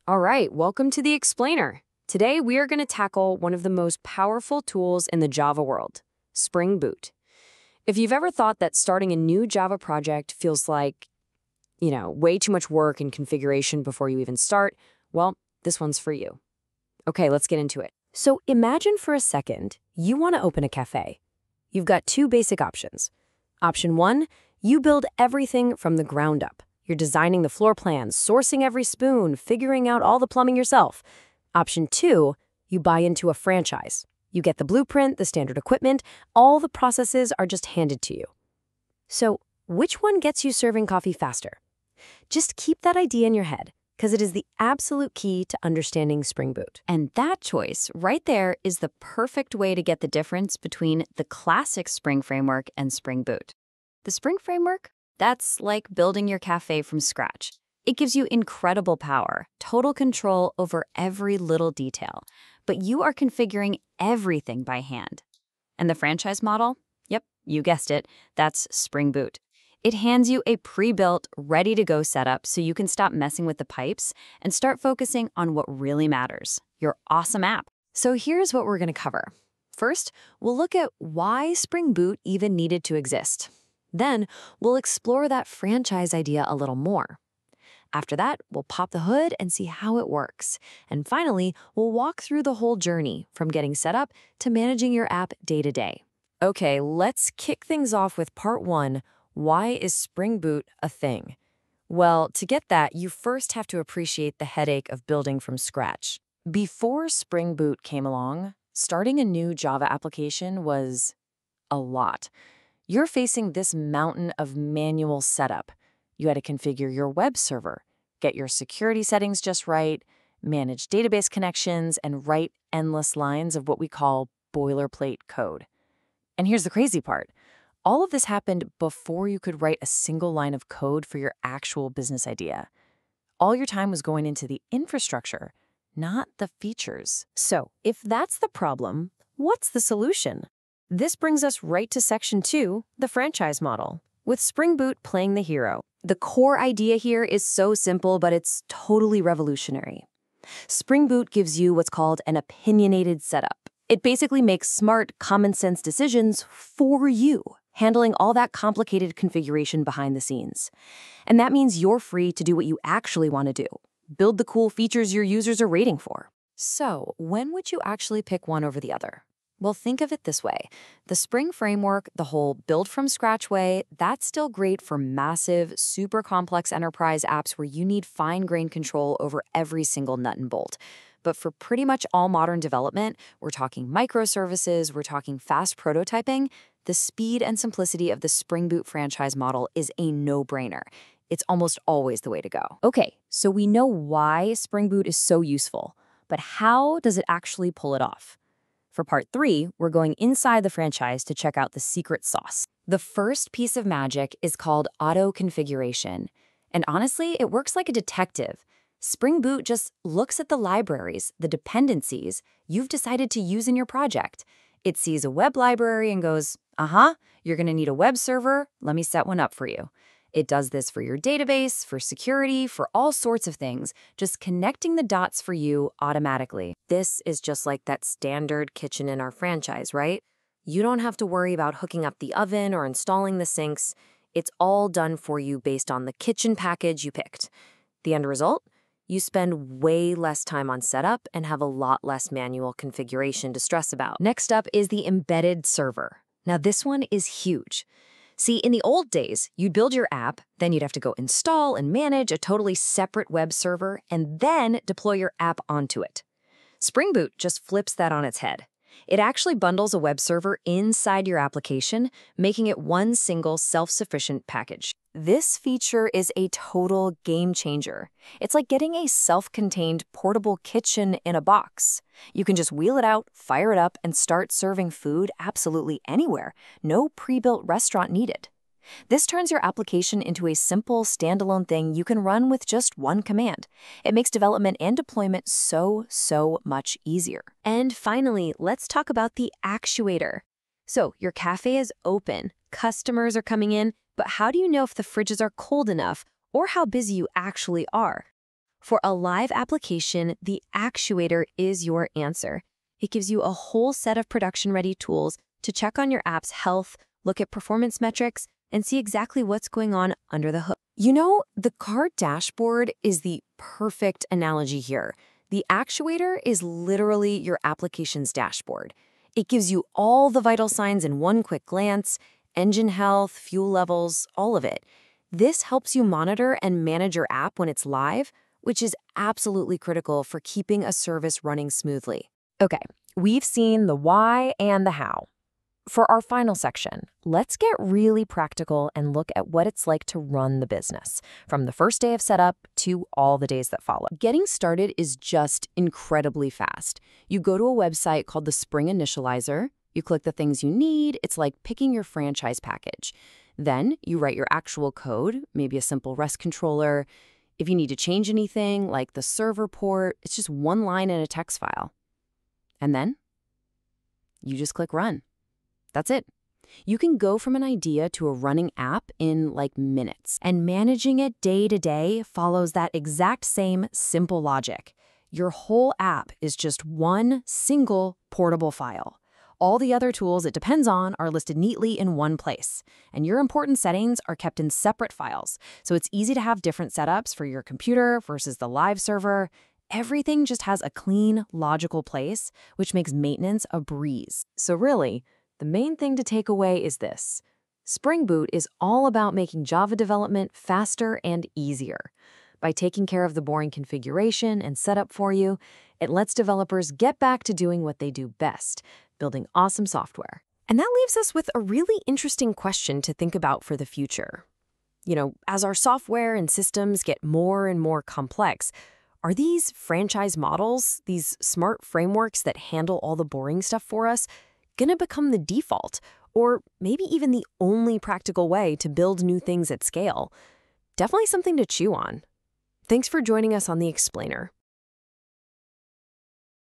All right, welcome to the Explainer. Today we are going to tackle one of the most powerful tools in the Java world, Spring Boot. If you've ever thought that starting a new Java project feels like, way too much work and configuration before you even start, well, this one's for you. Okay, let's get into it. So imagine for a second you want to open a cafe. You've got two basic options. Option one, you build everything from the ground up. You're designing the floor plans, sourcing every spoon, figuring out all the plumbing yourself. Option two, you buy into a franchise. You get the blueprint, the standard equipment, all the processes are just handed to you. So, which one gets you serving coffee faster? Just keep that idea in your head, because it is the absolute key to understanding Spring Boot. And that choice right there is the perfect way to get the difference between the classic Spring Framework and Spring Boot. The Spring Framework? That's like building your cafe from scratch. It gives you incredible power, total control over every little detail, but you are configuring everything by hand. And the franchise model? Yep, you guessed it, that's Spring Boot. It hands you a pre-built, ready-to-go setup so you can stop messing with the pipes and start focusing on what really matters, your awesome app. So here's what we're going to cover. First, we'll look at why Spring Boot even needed to exist. Then, we'll explore that franchise idea a little more. After that, we'll pop the hood and see how it works. And finally, we'll walk through the whole journey from getting set up to managing your app day to day. Okay, let's kick things off with part one. Why is Spring Boot a thing? Well, to get that, you first have to appreciate the headache of building from scratch. Before Spring Boot came along, starting a new Java application was a lot. You're facing this mountain of manual setup. You had to configure your web server, get your security settings just right, manage database connections, and write endless lines of what we call boilerplate code. And here's the crazy part. All of this happened before you could write a single line of code for your actual business idea. All your time was going into the infrastructure, not the features. So, if that's the problem, what's the solution? This brings us right to section 2, the franchise model, with Spring Boot playing the hero. The core idea here is so simple, but it's totally revolutionary. Spring Boot gives you what's called an opinionated setup. It basically makes smart, common-sense decisions for you, handling all that complicated configuration behind the scenes. And that means you're free to do what you actually want to do. Build the cool features your users are waiting for. So, when would you actually pick one over the other? Well, think of it this way. The Spring Framework, the whole build-from-scratch way, that's still great for massive, super complex enterprise apps where you need fine-grained control over every single nut and bolt. But for pretty much all modern development, we're talking microservices, we're talking fast prototyping, the speed and simplicity of the Spring Boot franchise model is a no-brainer. It's almost always the way to go. Okay, so we know why Spring Boot is so useful, but how does it actually pull it off? For part 3, we're going inside the franchise to check out the secret sauce. The first piece of magic is called auto configuration. And honestly, it works like a detective. Spring Boot just looks at the libraries, the dependencies you've decided to use in your project. It sees a web library and goes, you're going to need a web server. Let me set one up for you. It does this for your database, for security, for all sorts of things, just connecting the dots for you automatically. This is just like that standard kitchen in our franchise, right? You don't have to worry about hooking up the oven or installing the sinks. It's all done for you based on the kitchen package you picked. The end result? You spend way less time on setup and have a lot less manual configuration to stress about. Next up is the embedded server. Now this one is huge. See, in the old days, you'd build your app, then you'd have to go install and manage a totally separate web server, and then deploy your app onto it. Spring Boot just flips that on its head. It actually bundles a web server inside your application, making it one single self-sufficient package. This feature is a total game changer. It's like getting a self-contained portable kitchen in a box. You can just wheel it out, fire it up, and start serving food absolutely anywhere. No pre-built restaurant needed. This turns your application into a simple, standalone thing you can run with just one command. It makes development and deployment so much easier. And finally, let's talk about the actuator. So, your cafe is open, customers are coming in, but how do you know if the fridges are cold enough or how busy you actually are? For a live application, the Actuator is your answer. It gives you a whole set of production-ready tools to check on your app's health, look at performance metrics, and see exactly what's going on under the hood. You know, the car dashboard is the perfect analogy here. The Actuator is literally your application's dashboard. It gives you all the vital signs in one quick glance: engine health, fuel levels, all of it. This helps you monitor and manage your app when it's live, which is absolutely critical for keeping a service running smoothly. Okay, we've seen the why and the how. For our final section, let's get really practical and look at what it's like to run the business, from the first day of setup to all the days that follow. Getting started is just incredibly fast. You go to a website called the Spring Initializer, you click the things you need, it's like picking your franchise package. Then you write your actual code, maybe a simple REST controller. If you need to change anything, like the server port, it's just one line in a text file. And then you just click Run. That's it. You can go from an idea to a running app in like minutes. And managing it day to day follows that exact same simple logic. Your whole app is just one single portable file. All the other tools it depends on are listed neatly in one place, and your important settings are kept in separate files, so it's easy to have different setups for your computer versus the live server. Everything just has a clean, logical place, which makes maintenance a breeze. So really, the main thing to take away is this: Spring Boot is all about making Java development faster and easier. By taking care of the boring configuration and setup for you, it lets developers get back to doing what they do best: building awesome software. And that leaves us with a really interesting question to think about for the future. You know, as our software and systems get more and more complex, are these franchise models, these smart frameworks that handle all the boring stuff for us, going to become the default, or maybe even the only practical way to build new things at scale? Definitely something to chew on. Thanks for joining us on The Explainer.